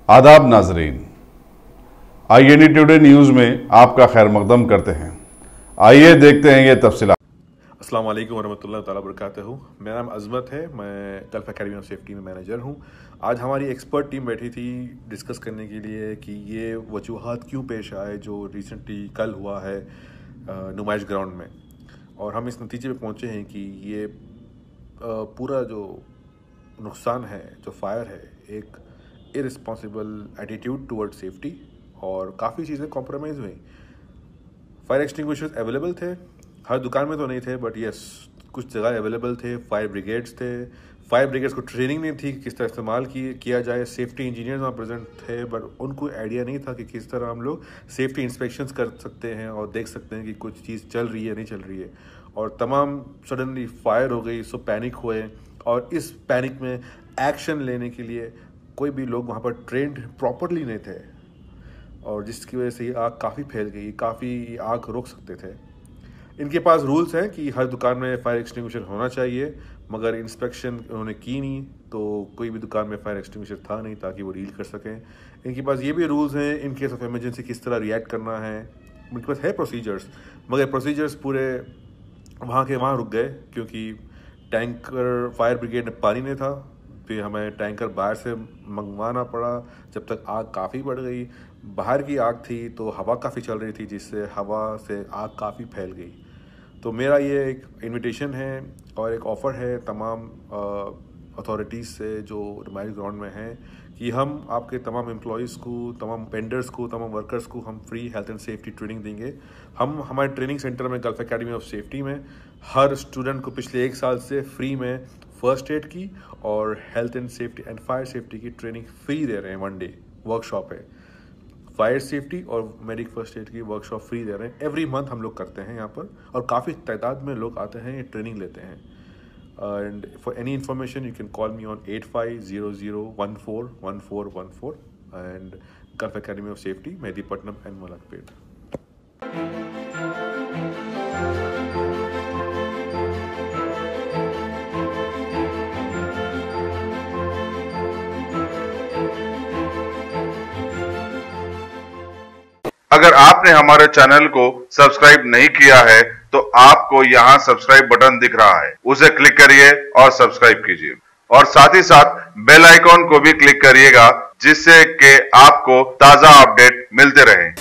आदाब नाजरीन, INE today news में आपका खैर मकदम करते हैं। आइए देखते हैं ये तफसीलात। अस्सलाम वालेकुम वरहमतुल्लाहि तआला वबरकातुहू। मेरा नाम अज़मत है, मैं गल्फ़ एकेडमी ऑफ सेफ्टी में मैनेजर हूँ। आज हमारी एक्सपर्ट टीम बैठी थी डिस्कस करने के लिए कि ये वजूहात क्यों पेश आए जो रिसेंटली कल हुआ है नुमाइश ग्राउंड में, और हम इस नतीजे पे पहुँचे हैं कि ये पूरा जो नुकसान है, जो फायर है, एक इररिस्पॉन्सिबल एटीट्यूड टुवर्ड सेफ्टी, और काफ़ी चीज़ें कॉम्प्रोमाइज़ हुई। फायर एक्सटिंग्विशर्स अवेलेबल थे, हर दुकान में तो नहीं थे, बट यस कुछ जगह अवेलेबल थे। फायर ब्रिगेड्स थे, फायर ब्रिगेड्स को ट्रेनिंग नहीं थी किस तरह इस्तेमाल किया जाए। सेफ्टी इंजीनियर्स वहाँ प्रेजेंट थे, बट उनको आइडिया नहीं था कि किस तरह हम लोग सेफ्टी इंस्पेक्शंस कर सकते हैं और देख सकते हैं कि कुछ चीज़ चल रही है नहीं चल रही है। और तमाम सडनली फायर हो गई, सो पैनिक हुए, और इस पैनिक में एक्शन लेने के लिए कोई भी लोग वहाँ पर ट्रेंड प्रॉपरली नहीं थे, और जिसकी वजह से ये आग काफ़ी फैल गई, काफ़ी आग रोक सकते थे। इनके पास रूल्स हैं कि हर दुकान में फायर एक्सटिंग्विशर होना चाहिए, मगर इंस्पेक्शन उन्होंने की नहीं, तो कोई भी दुकान में फायर एक्सटिंग्विशर था नहीं ताकि वो डील कर सकें। इनके पास ये भी रूल्स हैं इन केस ऑफ इमरजेंसी किस तरह रिएक्ट करना है। इनके पास है प्रोसीजर्स, मगर प्रोसीजर्स पूरे वहाँ के वहाँ रुक गए क्योंकि टैंकर फायर ब्रिगेड में पानी नहीं था। फिर हमें टैंकर बाहर से मंगवाना पड़ा, जब तक आग काफ़ी बढ़ गई। बाहर की आग थी तो हवा काफ़ी चल रही थी, जिससे हवा से आग काफ़ी फैल गई। तो मेरा ये एक इनविटेशन है और एक ऑफ़र है तमाम अथॉरिटीज़ से जो नुमाइश ग्राउंड में हैं कि हम आपके तमाम एम्प्लॉयज़ को, तमाम वेंडर्स को, तमाम वर्कर्स को हम free health and safety training देंगे। हम हमारे ट्रेनिंग सेंटर में गल्फ़ एकेडमी ऑफ सेफ्टी में हर स्टूडेंट को पिछले 1 साल से फ्री में फर्स्ट एड की और health and safety and fire safety की ट्रेनिंग फ्री दे रहे हैं। 1 डे वर्कशॉप है, फायर सेफ्टी और मेडिक फर्स्ट एड की वर्कशॉप फ्री दे रहे हैं। एवरी मंथ हम लोग करते हैं यहाँ पर, और काफ़ी तादाद में लोग आते हैं, ये ट्रेनिंग लेते हैं। And for any information you can call me on 8500141414 and gulf academy of safety, Mehdipatnam and Malakpet. अगर आपने हमारे चैनल को सब्सक्राइब नहीं किया है तो आपको यहाँ सब्सक्राइब बटन दिख रहा है, उसे क्लिक करिए और सब्सक्राइब कीजिए, और साथ ही साथ बेल आइकॉन को भी क्लिक करिएगा, जिससे कि आपको ताजा अपडेट मिलते रहें।